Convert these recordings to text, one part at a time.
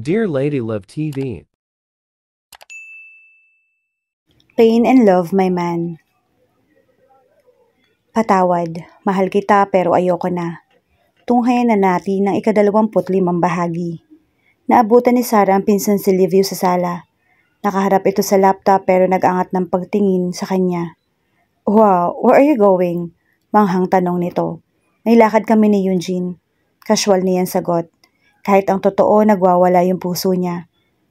Dear Lady Love TV, Pain and Love, my man. Patawad, mahal kita pero ayoko na. Tunghayan na natin ng ika-25 bahagi. Naabutan ni Sarah ang pinsan si Livio sa sala. Nakaharap ito sa laptop pero nag-angat ng pagtingin sa kanya. Wow, where are you going? Manghang tanong nito. May lakad kami ni Eugene. Casual niyan sagot. Kahit ang totoo, nagwawala yung puso niya.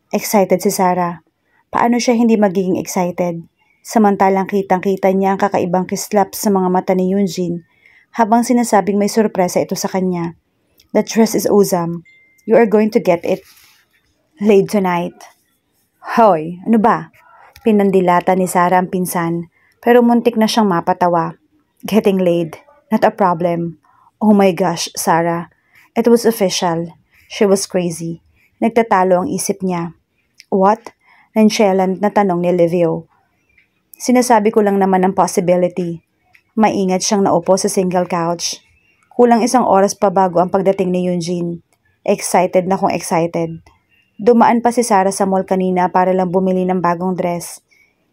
Excited si Sarah. Paano siya hindi magiging excited? Samantalang kitang-kita niya ang kakaibang kislap sa mga mata ni Eugene habang sinasabing may sorpresa ito sa kanya. That dress is awesome. You are going to get it laid tonight. Hoy, ano ba? Pinandilata ni Sarah ang pinsan pero muntik na siyang mapatawa. Getting laid, not a problem. Oh my gosh, Sarah. It was official. She was crazy. Nagtatalo ang isip niya. What? Nonchalant na tanong ni Livio. Sinasabi ko lang naman ang possibility. Maingat siyang naupo sa single couch. Kulang 1 oras pa bago ang pagdating ni Eugene. Excited na kung excited. Dumaan pa si Sarah sa mall kanina para lang bumili ng bagong dress.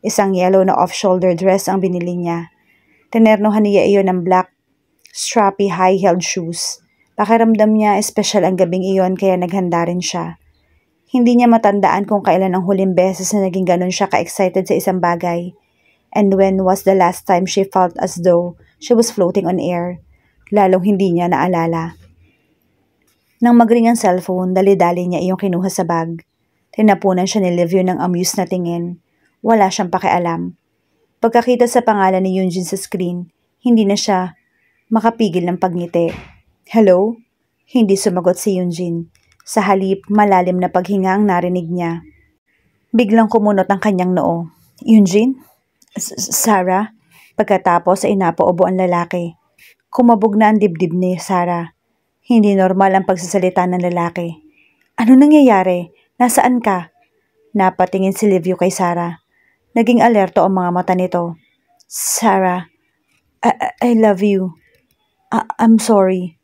Isang yellow na off-shoulder dress ang binili niya. Tinernohan niya iyon ng black, strappy high-heeled shoes. Pakiramdam niya espesyal ang gabing iyon kaya naghanda rin siya. Hindi niya matandaan kung kailan ang huling beses na naging ganun siya ka-excited sa isang bagay. And when was the last time she felt as though she was floating on air? Lalong hindi niya naalala. Nang magring ang cellphone, dali-dali niya iyong kinuha sa bag. Tinapunan siya ni Livio ng amused na tingin. Wala siyang pakialam. Pagkakita sa pangalan ni Eugene sa screen, hindi na siya makapigil ng pagngiti. Hello? Hindi sumagot si Eugene. Sa halip, malalim na paghinga ang narinig niya. Biglang kumunot ang kanyang noo. Eugene? Sarah? Pagkatapos ay napaubo ang lalaki. Kumabog na ang dibdib ni Sarah. Hindi normal ang pagsasalita ng lalaki. Ano nangyayari? Nasaan ka? Napatingin si Livio kay Sarah. Naging alerto ang mga mata nito. Sarah, I love you. I'm sorry.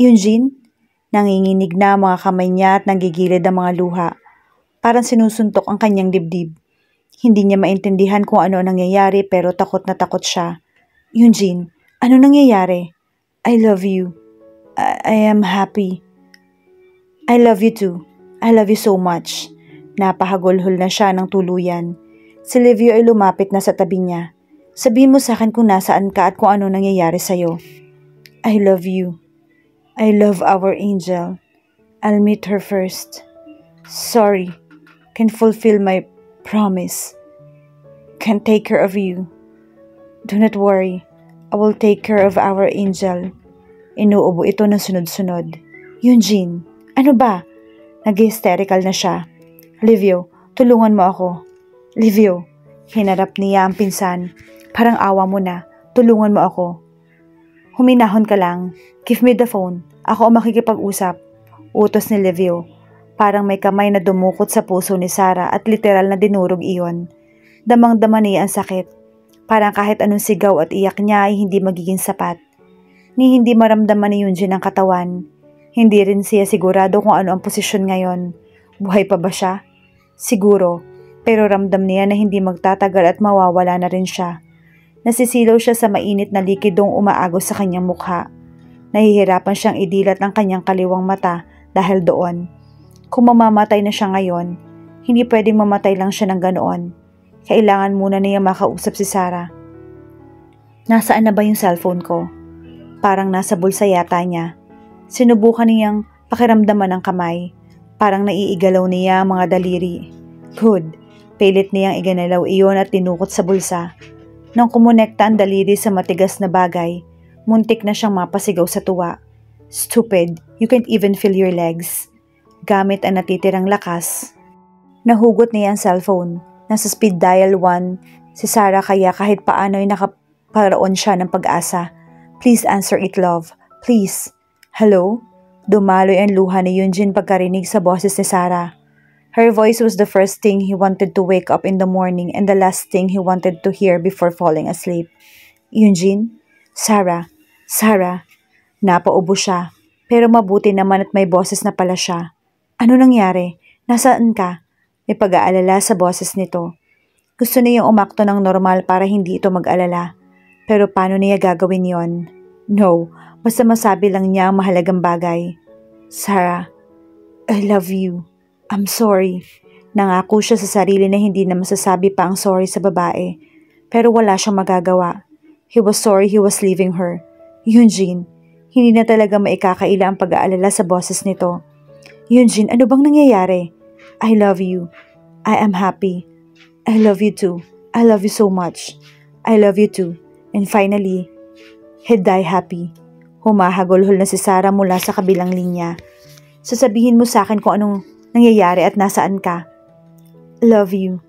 Eugene? Nanginginig na ang mga kamay niya at nanggigilid ang mga luha. Parang sinusuntok ang kanyang dibdib. Hindi niya maintindihan kung ano ang nangyayari pero takot na takot siya. Eugene, ano nangyayari? I love you. I am happy. I love you too. I love you so much. Napahagulhol na siya ng tuluyan. Si Livio ay lumapit na sa tabi niya. Sabihin mo sa akin kung nasaan ka at kung ano nangyayari sa'yo. I love you. I love our angel. I'll meet her first. Sorry. Can fulfill my promise. Can take care of you. Do not worry. I will take care of our angel. Inuubo ito ng sunod-sunod. Eugene, ano ba? Nag-hysterical na siya. Livio, tulungan mo ako. Livio, hinarap niya ang pinsan. Parang awa mo na. Tulungan mo ako. Huminahon ka lang. Give me the phone. Ako ang makikipag-usap. Utos ni Livio. Parang may kamay na dumukot sa puso ni Sarah at literal na dinurog iyon. Damang-dama niya ang sakit. Parang kahit anong sigaw at iyak niya ay hindi magiging sapat. Ni hindi maramdaman ni Eugene ang katawan. Hindi rin siya sigurado kung ano ang posisyon ngayon. Buhay pa ba siya? Siguro. Pero ramdam niya na hindi magtatagal at mawawala na rin siya. Nasisilaw siya sa mainit na likidong umaagos sa kanyang mukha. Nahihirapan siyang idilat ang kanyang kaliwang mata dahil doon. Kung mamamatay na siya ngayon, hindi pwedeng mamatay lang siya ng ganoon. Kailangan muna niya makausap si Sarah. Nasaan na ba yung cellphone ko? Parang nasa bulsa yata niya. Sinubukan niyang pakiramdaman ng kamay. Parang naiigalaw niya ang mga daliri. Good. Pilit niyang iganalaw iyon at tinukot sa bulsa. Nang kumonekta ang daliri sa matigas na bagay, muntik na siyang mapasigaw sa tuwa. Stupid, you can't even feel your legs. Gamit ang natitirang lakas, nahugot niya ang cellphone. Nasa speed dial 1 si Sarah kaya kahit paano ay nakaparoon siya ng pag-asa. Please answer it, love. Please. Hello? Dumaloy ang luha ni Eugene pagkarinig sa boses ni Sarah. Her voice was the first thing he wanted to wake up in the morning and the last thing he wanted to hear before falling asleep. Eugene? Sarah? Sarah? Napaubo siya. Pero mabuti naman at may boses na pala siya. Ano nangyari? Nasaan ka? May pag-aalala sa boses nito. Gusto niyang umakto ng normal para hindi ito mag-alala. Pero paano niya gagawin yon? No, basta masabi lang niya ang mahalagang bagay. Sarah, I love you. I'm sorry. Nangako siya sa sarili na hindi na masasabi pa ang sorry sa babae. Pero wala siyang magagawa. He was sorry he was leaving her. Eugene, hindi na talaga maikakaila ang pag-aalala sa boses nito. Eugene, ano bang nangyayari? I love you. I am happy. I love you too. I love you so much. I love you too. And finally, he'd die happy. Humahagulhol na si Sarah mula sa kabilang linya. Sasabihin mo sa akin kung anong nangyayari at nasaan ka. Love you.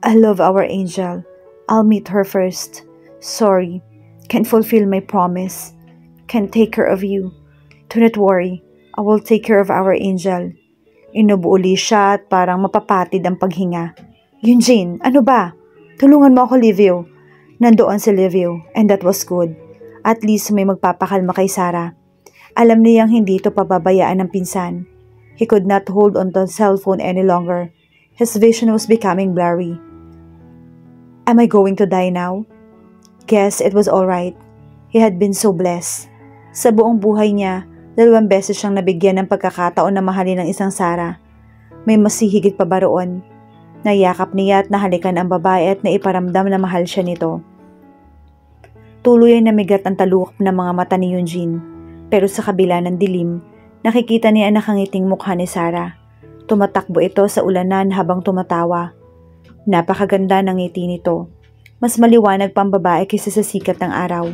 I love our angel. I'll meet her first. Sorry. Can't fulfill my promise. Can't take care of you. Do not worry. I will take care of our angel. Inubuuli siya at parang mapapatid ang paghinga. Eugene, ano ba? Tulungan mo ako, Livio. Nandoon si Livio, and that was good. At least may magpapakalma kay Sarah. Alam niyang hindi ito pababayaan ng pinsan. He could not hold on to the cellphone any longer. His vision was becoming blurry. Am I going to die now? Guess it was alright. He had been so blessed. Sa buong buhay niya, 2 beses siyang nabigyan ng pagkakataon na mahalin ng isang Sarah. May masihigit pa ba roon? Nayakap niya at nahalikan ang babae at naiparamdam na mahal siya nito. Tuloy ay namigat ang talukap ng mga mata ni Eugene. Pero sa kabila ng dilim, nakikita niya ang nakangiting mukha ni Sarah. Tumatakbo ito sa ulanan habang tumatawa. Napakaganda ng ngiti nito. Mas maliwanag pa ang babae kaysa sa sikat ng araw.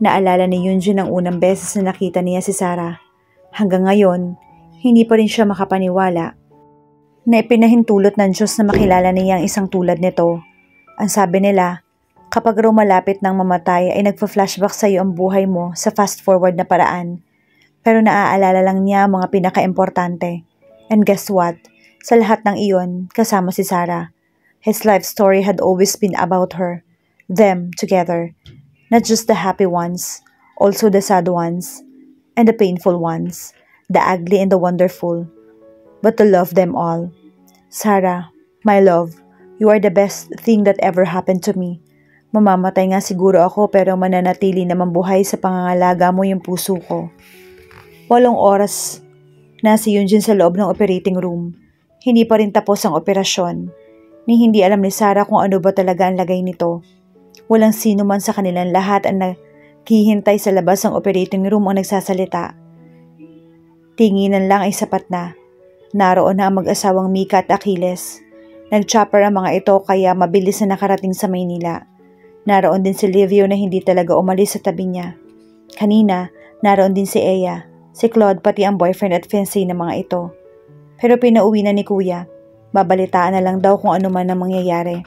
Naalala ni Eugene ang unang beses na nakita niya si Sarah. Hanggang ngayon, hindi pa rin siya makapaniwala na ipinahintulot ng Diyos na makilala niya ang isang tulad nito. Ang sabi nila, kapag raw malapit ng mamatay ay nagpa-flashback sa iyo ang buhay mo sa fast-forward na paraan. Pero naaalala lang niya ang mga pinaka-importante. And guess what? Sa lahat ng iyon, kasama si Sarah. His life story had always been about her. Them together. Not just the happy ones, also the sad ones, and the painful ones, the ugly and the wonderful. But to love them all. Sarah, my love, you are the best thing that ever happened to me. Mamamatay nga siguro ako pero mananatili naman buhay sa pangangalaga mo yung puso ko. 8 oras na si Eugene sa loob ng operating room. Hindi pa rin tapos ang operasyon. Ni hindi alam ni Sarah kung ano ba talaga ang lagay nito. Walang sino man sa kanilang lahat ang naghihintay sa labas ng operating room ang nagsasalita. Tinginan lang ay sapat na. Naroon na ang mag-asawang Mika at Achilles. Nag-chopper ang mga ito kaya mabilis na nakarating sa Maynila. Naroon din si Livio na hindi talaga umalis sa tabi niya. Kanina, naroon din si Ea, si Claude pati ang boyfriend at fiancé ng mga ito. Pero pinauwi na ni Kuya. Babalitaan na lang daw kung ano man ang mangyayari.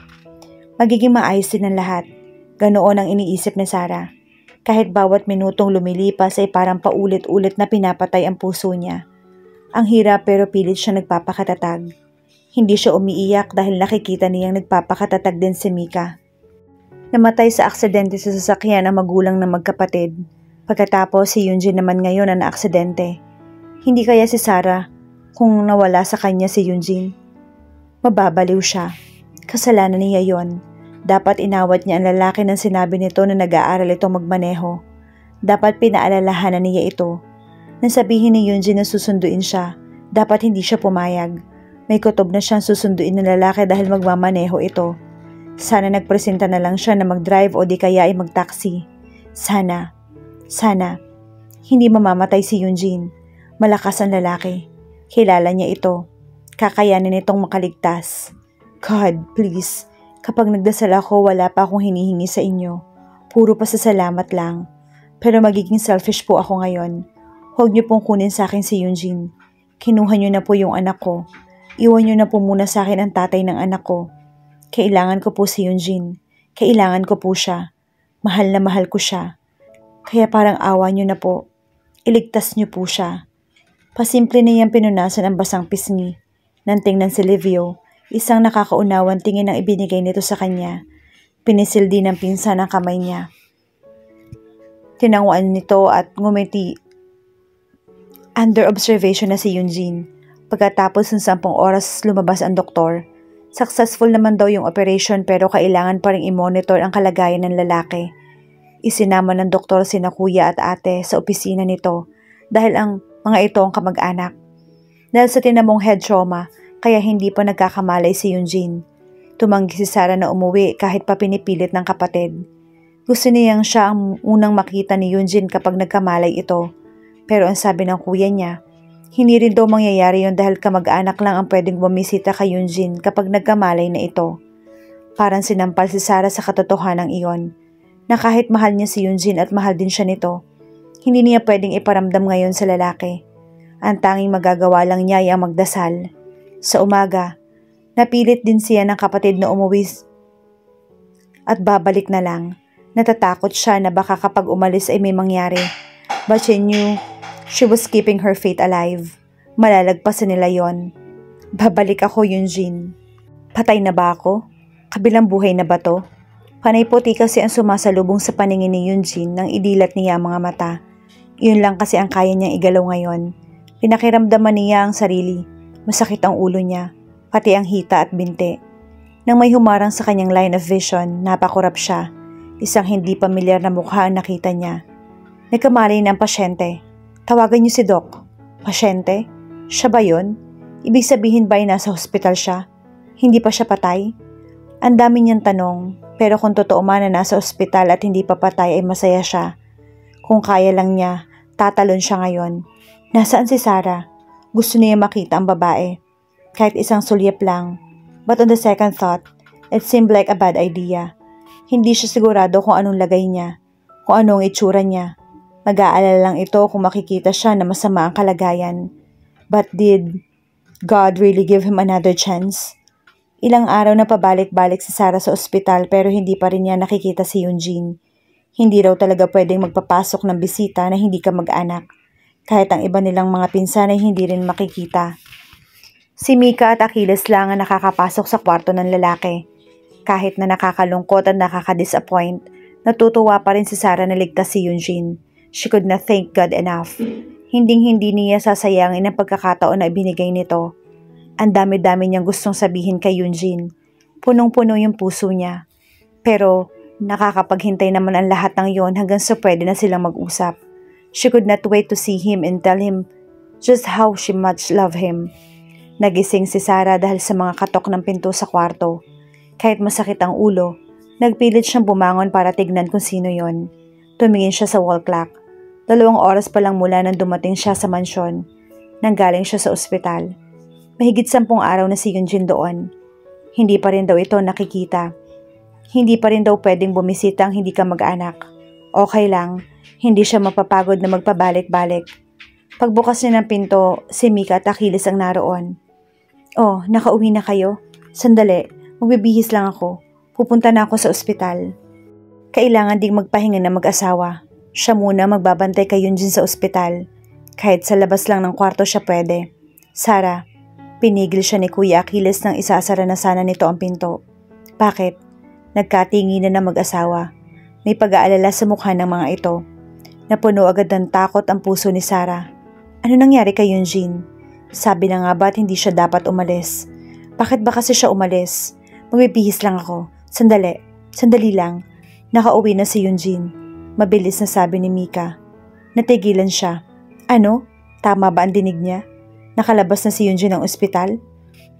Magiging maayos din ang lahat. Ganoon ang iniisip ni Sarah. Kahit bawat minutong lumilipas ay parang paulit-ulit na pinapatay ang puso niya. Ang hirap pero pilit siya nagpapakatatag. Hindi siya umiiyak dahil nakikita niyang nagpapakatatag din si Mika. Namatay sa aksidente sa sasakyan ang magulang ng magkapatid. Pagkatapos si Eugene naman ngayon ang naaksidente. Hindi kaya si Sarah kung nawala sa kanya si Eugene. Mababaliw siya. Kasalanan niya yon. Dapat inawat niya ang lalaki nang sinabi nito na nag-aaral itong magmaneho. Dapat pinaalalahanan niya ito. Nang sabihin ni Eugene na susunduin siya, dapat hindi siya pumayag. May kutob na siyang susunduin ng lalaki dahil magmamaneho ito. Sana nagpresenta na lang siya na mag-drive o di kaya ay mag-taxi. Sana. Hindi mamamatay si Eugene. Malakas ang lalaki. Kilala niya ito. Kakayanin itong makaligtas. God, please. Kapag nagdasal ako, wala pa akong hinihingi sa inyo. Puro pasasalamat lang. Pero magiging selfish po ako ngayon. Huwag niyo pong kunin sa akin si Eugene. Kinuha niyo na po yung anak ko. Iwan niyo na po muna sa akin ang tatay ng anak ko. Kailangan ko po si Eugene. Kailangan ko po siya. Mahal na mahal ko siya. Kaya parang awa niyo na po. Iligtas niyo po siya. Pasimple na niyang pinunasan ang basang pisngi. Nang tingnan si Livio, isang nakakaunawang tingin ang ibinigay nito sa kanya. Pinisil din ng pinsan ang kamay niya. Tinanguan nito at ngumiti. Under observation na si Eugene. Pagkatapos ng 10 oras lumabas ang doktor. Successful naman daw yung operation pero kailangan pa rin i-monitor ang kalagayan ng lalaki. Isinama ng doktor sina kuya at ate sa opisina nito dahil ang mga ito ang kamag-anak. Dahil sa tinamong head trauma, kaya hindi pa nagkakamalay si Eugene. Tumanggi si Sarah na umuwi kahit pa pinipilit ng kapatid. Gusto niyang siya ang unang makita ni Eugene kapag nagkamalay ito. Pero ang sabi ng kuya niya, hindi rin daw mangyayari yon dahil kamag-anak lang ang pwedeng bumisita kay Eugene kapag nagkamalay na ito. Parang sinampal si Sarah sa katotohanan iyon, na kahit mahal niya si Eugene at mahal din siya nito, hindi niya pwedeng iparamdam ngayon sa lalaki. Ang tanging magagawa lang niya ay ang magdasal. Sa umaga, napilit din siya ng kapatid na umuwi at babalik na lang. Natatakot siya na baka kapag umalis ay may mangyari. But she knew she was keeping her faith alive. Malalagpasan nila yon. Babalik ako, Eugene. Patay na ba ako? Kabilang buhay na ba to? Panay puti kasi ang sumasalubong sa paningin ni Eugene nang idilat niya ang mga mata. Iyon lang kasi ang kaya niyang igalaw ngayon. Pinakiramdaman niya ang sarili. Masakit ang ulo niya, pati ang hita at binti. Nang may humarang sa kanyang line of vision, napakurap siya. Isang hindi pamilyar na mukha ang nakita niya. Nagkamali ng pasyente. Tawagan niyo si Doc. Pasyente? Siya ba yun? Ibig sabihin ba ay nasa hospital siya? Hindi pa siya patay? Ang dami niyang tanong, pero kung totoo man na nasa ospital at hindi pa patay ay masaya siya. Kung kaya lang niya, tatalon siya ngayon. Nasaan si Sarah? Gusto niya makita ang babae. Kahit isang sulyap lang. But on the second thought, it seemed like a bad idea. Hindi siya sigurado kung anong lagay niya, kung anong itsura niya. Mag-aalala lang ito kung makikita siya na masama ang kalagayan. But did God really give him another chance? Ilang araw na pabalik-balik si Sarah sa ospital pero hindi pa rin niya nakikita si Eugene. Hindi raw talaga pwedeng magpapasok ng bisita na hindi ka mag-anak. Kahit ang iba nilang mga pinsan ay hindi rin makikita. Si Mika at Achilles lang ang nakakapasok sa kwarto ng lalaki. Kahit na nakakalungkot at nakaka-disappoint, natutuwa pa rin si Sarah na ligtas si Eugene. She could not thank God enough. Hinding-hindi niya sasayangin ang pagkakataon na ibinigay nito. Ang dami-dami niyang gustong sabihin kay Eugene. Punong-puno yung puso niya. Pero nakakapaghintay naman ang lahat ng yon hanggang sa pwede na silang mag-usap. She could not wait to see him and tell him just how she much love him. Nagising si Sarah dahil sa mga katok ng pinto sa kwarto. Kahit masakit ang ulo, nagpilit siyang bumangon para tignan kung sino yon. Tumingin siya sa wall clock. 2 oras pa lang mula nang dumating siya sa mansyon. Nanggaling siya sa ospital. Mahigit 10 araw na si Eugene doon. Hindi pa rin daw ito nakikita. Hindi pa rin daw pwedeng bumisita ang hindi ka mag-anak. Okay lang, hindi siya mapapagod na magpabalik-balik. Pagbukas niya ng pinto, si Mika at Achilles ang naroon. Oh, nakauwi na kayo? Sandali. Magbibihis lang ako. Pupunta na ako sa ospital. Kailangan ding magpahinga na mag-asawa. Siya muna magbabantay kay Eugene sa ospital. Kahit sa labas lang ng kwarto siya pwede. Sarah, pinigil siya ni Kuya Achilles nang isasara na sana nito ang pinto. Bakit? Nagkatinginan na mag-asawa. May pag-aalala sa mukha ng mga ito. Napuno agad ng takot ang puso ni Sarah. Ano nangyari kay Eugene? Sabi na nga ba't hindi siya dapat umalis? Bakit ba kasi siya umalis? Magbibihis lang ako. Sandali lang. Nakauwi na si Eugene. Mabilis na sabi ni Mika. Natigilan siya. Ano? Tama ba ang dinig niya? Nakalabas na si Eugene ng ospital?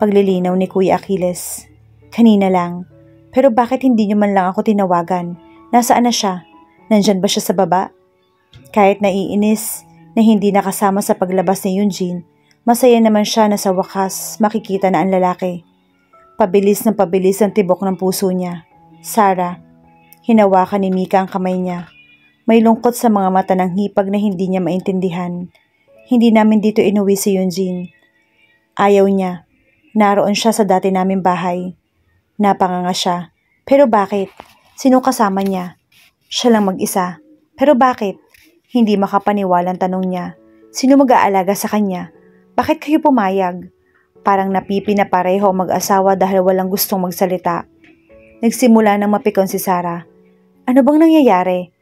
Paglilinaw ni Kuya Achilles. Kanina lang. Pero bakit hindi niyo man lang ako tinawagan? Nasaan na siya? Nandyan ba siya sa baba? Kahit naiinis na hindi nakasama sa paglabas ni Eugene, masaya naman siya na sa wakas makikita na ang lalaki. Pabilis ng pabilis ang tibok ng puso niya. Sarah, hinawakan ni Mika ang kamay niya. May lungkot sa mga mata ng hipag na hindi niya maintindihan. Hindi namin dito inuwi si Eugene. Ayaw niya. Naroon siya sa dati naming bahay. Napanganga siya. Pero bakit? Sino kasama niya? Siya lang mag-isa. Pero bakit? Hindi makapaniwalang tanong niya. Sino mag-aalaga sa kanya? Bakit kayo pumayag? Parang napipi na pareho mag-asawa dahil walang gustong magsalita. Nagsimula nang mapikon si Sarah. Ano bang nangyayari?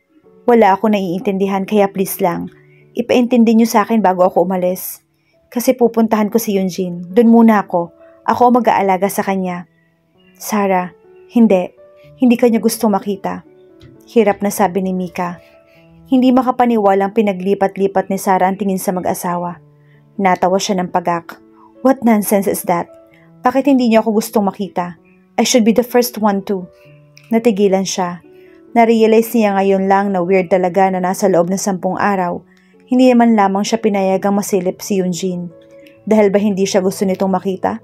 Wala ako naiintindihan kaya please lang. Ipaintindi niyo sa akin bago ako umalis. Kasi pupuntahan ko si Yunjin. Doon muna ako. Ako ang mag-aalaga sa kanya. Sarah, hindi. Hindi kanya gusto makita. Hirap na sabi ni Mika. Hindi makapaniwalang pinaglipat-lipat ni Sarah ang tingin sa mag-asawa. Natawa siya ng pagak. What nonsense is that? Bakit hindi niyo ako gustong makita? I should be the first one to. Natigilan siya. Narealize niya ngayon lang na weird talaga na nasa loob ng 10 araw. Hindi naman lamang siya pinayagang masilip si Yunjin. Dahil ba hindi siya gusto nitong makita?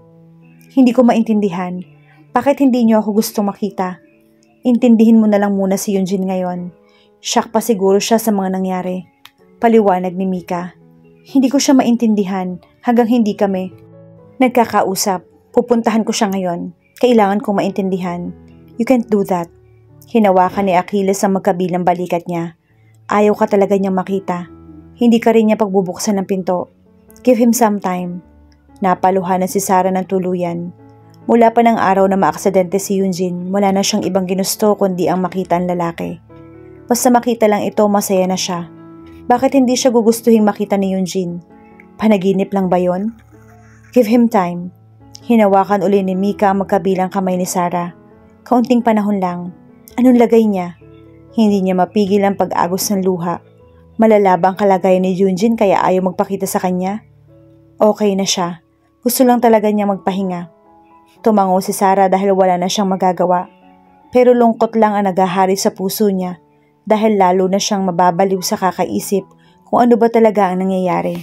Hindi ko maintindihan. Bakit hindi niyo ako gustong makita? Intindihin mo na lang muna si Yunjin ngayon. Shock pa siguro siya sa mga nangyari. Paliwanag ni Mika. Hindi ko siya maintindihan hanggang hindi kami nagkakausap. Pupuntahan ko siya ngayon. Kailangan kong maintindihan. You can't do that. Hinawakan ni Achilles ang magkabilang balikat niya. Ayaw ka talaga niyang makita. Hindi ka rin niya pagbubuksan ng pinto. Give him some time. Napaluhan na si Sarah ng tuluyan. Mula pa ng araw na maaksidente si Yunjin, wala na siyang ibang ginusto kundi ang makita ang lalaki. Basta makita lang ito, masaya na siya. Bakit hindi siya gugustuhin makita ni Yunjin? Panaginip lang ba yon? Give him time. Hinawakan uli ni Mika ang magkabilang kamay ni Sarah. Kaunting panahon lang. Anong lagay niya? Hindi niya mapigil ang pag-agos ng luha. Malalabang kalagayan ni Yunjin kaya ayaw magpakita sa kanya? Okay na siya. Gusto lang talaga niya magpahinga. Tumango si Sarah dahil wala na siyang magagawa. Pero lungkot lang ang naghahari sa puso niya dahil lalo na siyang mababaliw sa kakaisip kung ano ba talaga ang nangyayari.